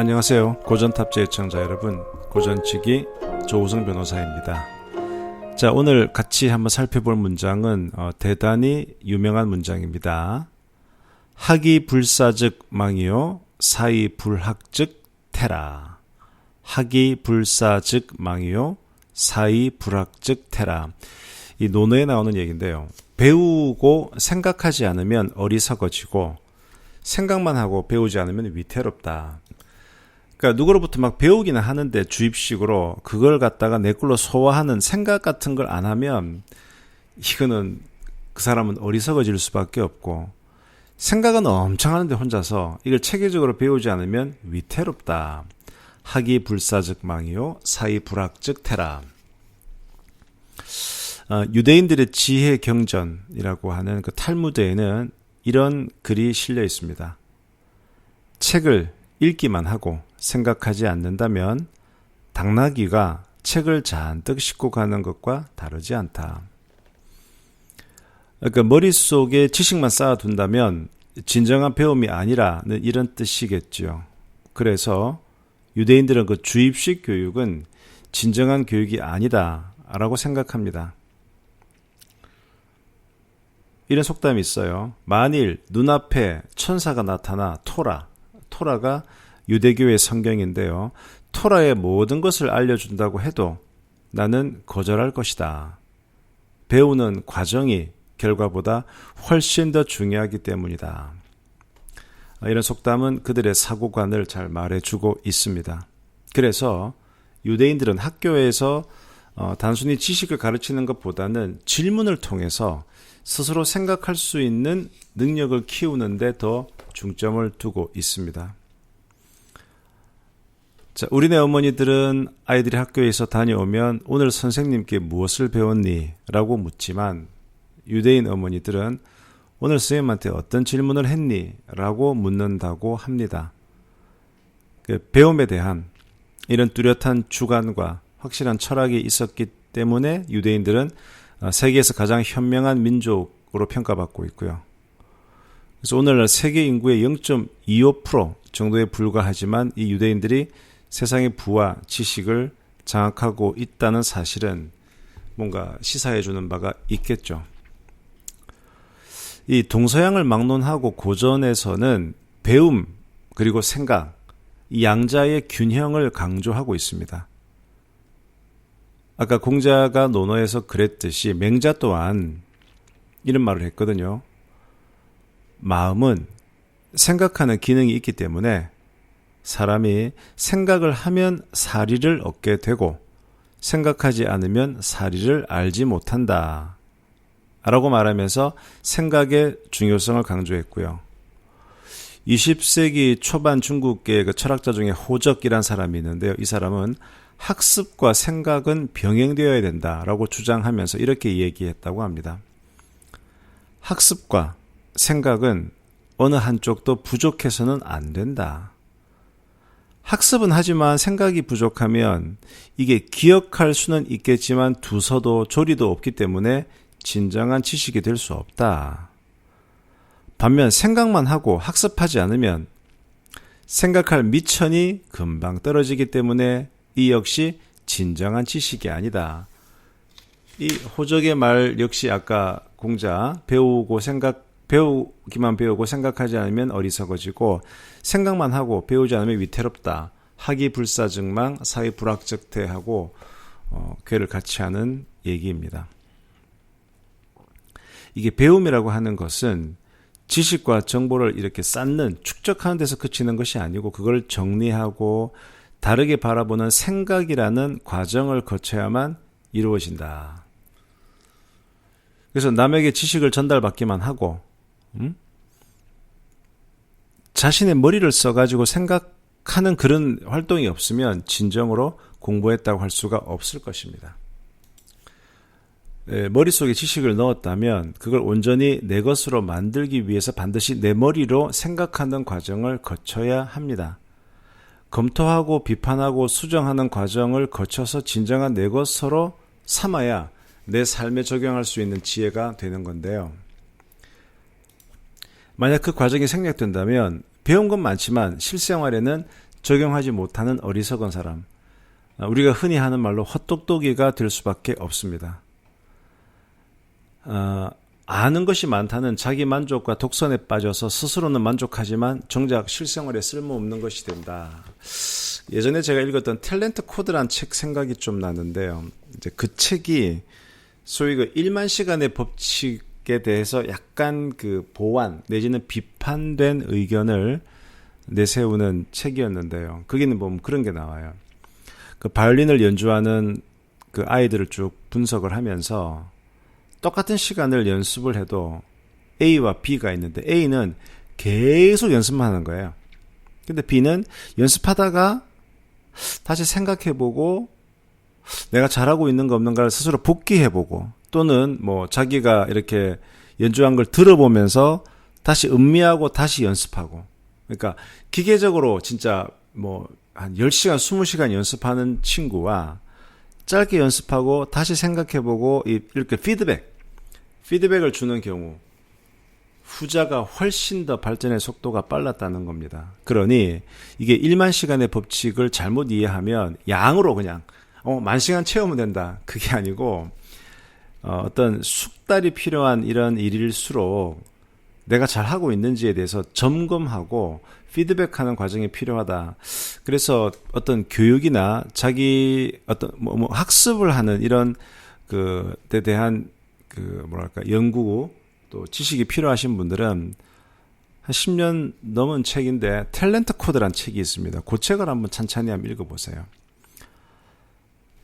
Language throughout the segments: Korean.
안녕하세요. 고전탑재 애청자 여러분, 고전치기 조우성 변호사입니다. 자, 오늘 같이 한번 살펴볼 문장은 대단히 유명한 문장입니다. 학이 불사즉 망이요 사이 불학즉 태라. 학이 불사즉 망이요 사이 불학즉 태라. 이 논어에 나오는 얘기인데요. 배우고 생각하지 않으면 어리석어지고 생각만 하고 배우지 않으면 위태롭다. 그러니까 누구로부터 막 배우기는 하는데 주입식으로 그걸 갖다가 내 걸로 소화하는 생각 같은 걸 안 하면 이거는 그 사람은 어리석어질 수밖에 없고, 생각은 엄청 하는데 혼자서 이걸 체계적으로 배우지 않으면 위태롭다. 학이 불사즉 망이요 사이 불학즉 태라. 유대인들의 지혜 경전이라고 하는 그 탈무드에는 이런 글이 실려 있습니다. 책을 읽기만 하고 생각하지 않는다면 당나귀가 책을 잔뜩 싣고 가는 것과 다르지 않다. 그러니까 머릿속에 지식만 쌓아둔다면 진정한 배움이 아니라는 이런 뜻이겠죠. 그래서 유대인들은 그 주입식 교육은 진정한 교육이 아니다라고 생각합니다. 이런 속담이 있어요. 만일 눈앞에 천사가 나타나 토라가 유대교의 성경인데요. 토라의 모든 것을 알려준다고 해도 나는 거절할 것이다. 배우는 과정이 결과보다 훨씬 더 중요하기 때문이다. 이런 속담은 그들의 사고관을 잘 말해주고 있습니다. 그래서 유대인들은 학교에서 단순히 지식을 가르치는 것보다는 질문을 통해서 스스로 생각할 수 있는 능력을 키우는 데 더 중점을 두고 있습니다. 자, 우리네 어머니들은 아이들이 학교에서 다녀오면 오늘 선생님께 무엇을 배웠니? 라고 묻지만 유대인 어머니들은 오늘 선생님한테 어떤 질문을 했니? 라고 묻는다고 합니다. 그 배움에 대한 이런 뚜렷한 주관과 확실한 철학이 있었기 때문에 유대인들은 세계에서 가장 현명한 민족으로 평가받고 있고요. 그래서 오늘날 세계 인구의 0.25% 정도에 불과하지만 이 유대인들이 세상의 부와 지식을 장악하고 있다는 사실은 뭔가 시사해주는 바가 있겠죠. 이 동서양을 막론하고 고전에서는 배움 그리고 생각, 이 양자의 균형을 강조하고 있습니다. 아까 공자가 논어에서 그랬듯이 맹자 또한 이런 말을 했거든요. 마음은 생각하는 기능이 있기 때문에 사람이 생각을 하면 사리를 얻게 되고 생각하지 않으면 사리를 알지 못한다 라고 말하면서 생각의 중요성을 강조했고요. 20세기 초반 중국의 그 철학자 중에 호적이라는 사람이 있는데요. 이 사람은 학습과 생각은 병행되어야 된다라고 주장하면서 이렇게 얘기했다고 합니다. 학습과 생각은 어느 한쪽도 부족해서는 안 된다. 학습은 하지만 생각이 부족하면 이게 기억할 수는 있겠지만 두서도 조리도 없기 때문에 진정한 지식이 될 수 없다. 반면 생각만 하고 학습하지 않으면 생각할 미천이 금방 떨어지기 때문에 이 역시 진정한 지식이 아니다. 이 호적의 말 역시 아까 공자 배우기만 배우고 생각하지 않으면 어리석어지고 생각만 하고 배우지 않으면 위태롭다. 학이 불사즉망 사이 불학즉태하고 괴를 같이 하는 얘기입니다. 이게 배움이라고 하는 것은 지식과 정보를 이렇게 쌓는 축적하는 데서 그치는 것이 아니고 그걸 정리하고 다르게 바라보는 생각이라는 과정을 거쳐야만 이루어진다. 그래서 남에게 지식을 전달받기만 하고 자신의 머리를 써가지고 생각하는 그런 활동이 없으면 진정으로 공부했다고 할 수가 없을 것입니다. 머릿속에 지식을 넣었다면 그걸 온전히 내 것으로 만들기 위해서 반드시 내 머리로 생각하는 과정을 거쳐야 합니다. 검토하고 비판하고 수정하는 과정을 거쳐서 진정한 내 것으로 삼아야 내 삶에 적용할 수 있는 지혜가 되는 건데요. 만약 그 과정이 생략된다면 배운 건 많지만 실생활에는 적용하지 못하는 어리석은 사람, 우리가 흔히 하는 말로 헛똑똑이가 될 수밖에 없습니다. 아는 것이 많다는 자기 만족과 독선에 빠져서 스스로는 만족하지만 정작 실생활에 쓸모없는 것이 된다. 예전에 제가 읽었던 탤런트 코드란 책 생각이 좀 나는데요. 이제 그 책이 소위 그 1만 시간의 법칙에 대해서 약간 그 보완 내지는 비판된 의견을 내세우는 책이었는데요. 거기는 보면 그런 게 나와요. 그 바이올린을 연주하는 그 아이들을 쭉 분석을 하면서 똑같은 시간을 연습을 해도 A와 B가 있는데 A는 계속 연습만 하는 거예요. 근데 B는 연습하다가 다시 생각해보고 내가 잘하고 있는 거 없는가를 스스로 복기해보고 또는 뭐 자기가 이렇게 연주한 걸 들어보면서 다시 음미하고 다시 연습하고, 그러니까 기계적으로 진짜 뭐 한 10시간, 20시간 연습하는 친구와 짧게 연습하고 다시 생각해보고 이렇게 피드백을 주는 경우 후자가 훨씬 더 발전의 속도가 빨랐다는 겁니다. 그러니 이게 1만 시간의 법칙을 잘못 이해하면 양으로 그냥 10,000시간 채우면 된다. 그게 아니고 어떤 숙달이 필요한 이런 일일수록 내가 잘하고 있는지에 대해서 점검하고 피드백하는 과정이 필요하다. 그래서 어떤 교육이나 자기 어떤 뭐 학습을 하는 이런 그에 대한 그 뭐랄까 연구 또 지식이 필요하신 분들은 한 10년 넘은 책인데 탤런트 코드란 책이 있습니다. 그 책을 한번 찬찬히 한번 읽어보세요.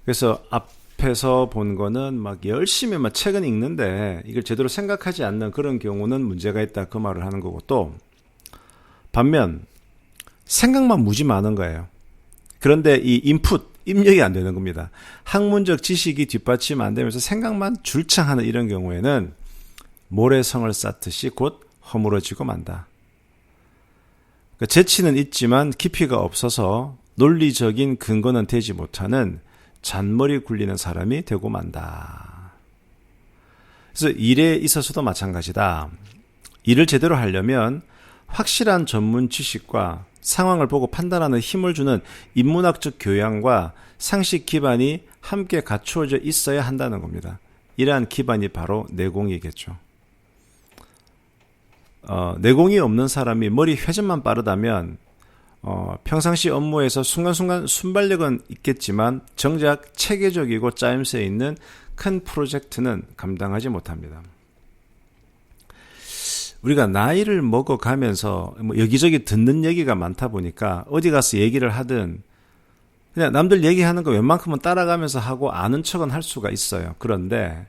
그래서 앞에서 본 거는 막 열심히 막 책은 읽는데 이걸 제대로 생각하지 않는 그런 경우는 문제가 있다, 그 말을 하는 거고, 또 반면 생각만 무지 많은 거예요. 그런데 이 입력이 안 되는 겁니다. 학문적 지식이 뒷받침 안 되면서 생각만 줄창하는 이런 경우에는 모래성을 쌓듯이 곧 허물어지고 만다. 그러니까 재치는 있지만 깊이가 없어서 논리적인 근거는 되지 못하는 잔머리 굴리는 사람이 되고 만다. 그래서 일에 있어서도 마찬가지다. 일을 제대로 하려면 확실한 전문 지식과 상황을 보고 판단하는 힘을 주는 인문학적 교양과 상식 기반이 함께 갖추어져 있어야 한다는 겁니다. 이러한 기반이 바로 내공이겠죠. 내공이 없는 사람이 머리 회전만 빠르다면 평상시 업무에서 순간순간 순발력은 있겠지만 정작 체계적이고 짜임새 있는 큰 프로젝트는 감당하지 못합니다. 우리가 나이를 먹어가면서 뭐 여기저기 듣는 얘기가 많다 보니까 어디 가서 얘기를 하든 그냥 남들 얘기하는 거 웬만큼은 따라가면서 하고 아는 척은 할 수가 있어요. 그런데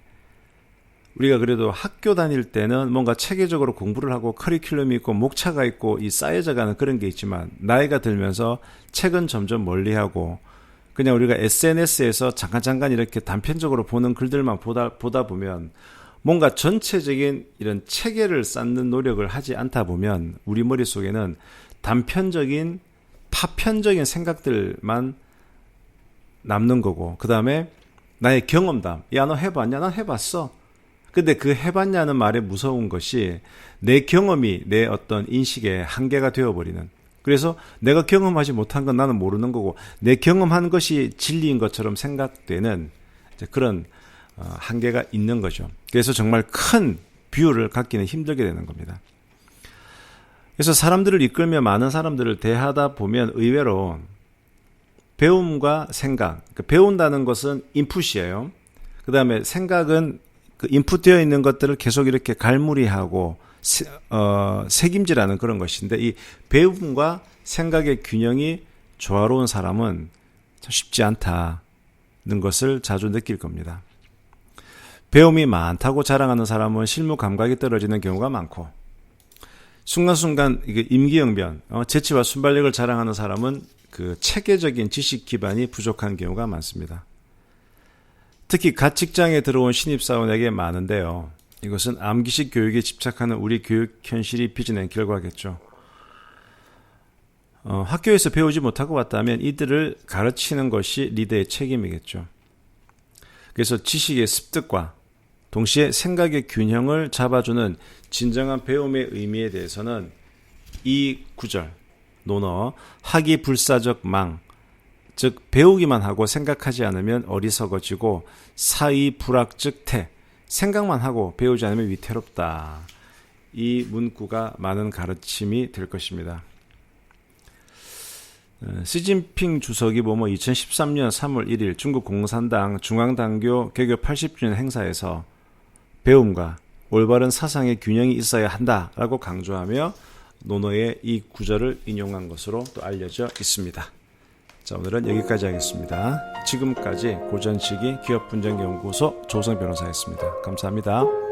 우리가 그래도 학교 다닐 때는 뭔가 체계적으로 공부를 하고 커리큘럼이 있고 목차가 있고 이 쌓여져가는 그런 게 있지만 나이가 들면서 책은 점점 멀리하고 그냥 우리가 SNS에서 잠깐 이렇게 단편적으로 보는 글들만 보다 보면 뭔가 전체적인 이런 체계를 쌓는 노력을 하지 않다 보면 우리 머릿속에는 단편적인 파편적인 생각들만 남는 거고, 그 다음에 나의 경험담, 야 너 해봤냐? 난 해봤어. 근데 그 해봤냐는 말에 무서운 것이 내 경험이 내 어떤 인식의 한계가 되어버리는, 그래서 내가 경험하지 못한 건 나는 모르는 거고 내 경험한 것이 진리인 것처럼 생각되는 그런 한계가 있는 거죠. 그래서 정말 큰 뷰를 갖기는 힘들게 되는 겁니다. 그래서 사람들을 이끌며 많은 사람들을 대하다 보면 의외로 배움과 생각, 그러니까 배운다는 것은 인풋이에요. 그 다음에 생각은 그 인풋되어 있는 것들을 계속 이렇게 갈무리하고 책임지라는 그런 것인데, 이 배움과 생각의 균형이 조화로운 사람은 참 쉽지 않다는 것을 자주 느낄 겁니다. 배움이 많다고 자랑하는 사람은 실무 감각이 떨어지는 경우가 많고, 순간순간 이게 임기응변, 재치와 순발력을 자랑하는 사람은 그 체계적인 지식 기반이 부족한 경우가 많습니다. 특히 갓 직장에 들어온 신입사원에게 많은데요. 이것은 암기식 교육에 집착하는 우리 교육 현실이 빚어낸 결과겠죠. 학교에서 배우지 못하고 왔다면 이들을 가르치는 것이 리더의 책임이겠죠. 그래서 지식의 습득과 동시에 생각의 균형을 잡아주는 진정한 배움의 의미에 대해서는 이 구절, 논어 학이불사적 망, 즉 배우기만 하고 생각하지 않으면 어리석어지고 사의불학 즉 태, 생각만 하고 배우지 않으면 위태롭다. 이 문구가 많은 가르침이 될 것입니다. 시진핑 주석이 보면 2013년 3월 1일 중국 공산당 중앙당교 개교 80주년 행사에서 배움과 올바른 사상의 균형이 있어야 한다라고 강조하며 논어의 이 구절을 인용한 것으로 또 알려져 있습니다. 자, 오늘은 여기까지 하겠습니다. 지금까지 고전시기 기업분쟁연구소 조성 변호사였습니다. 감사합니다.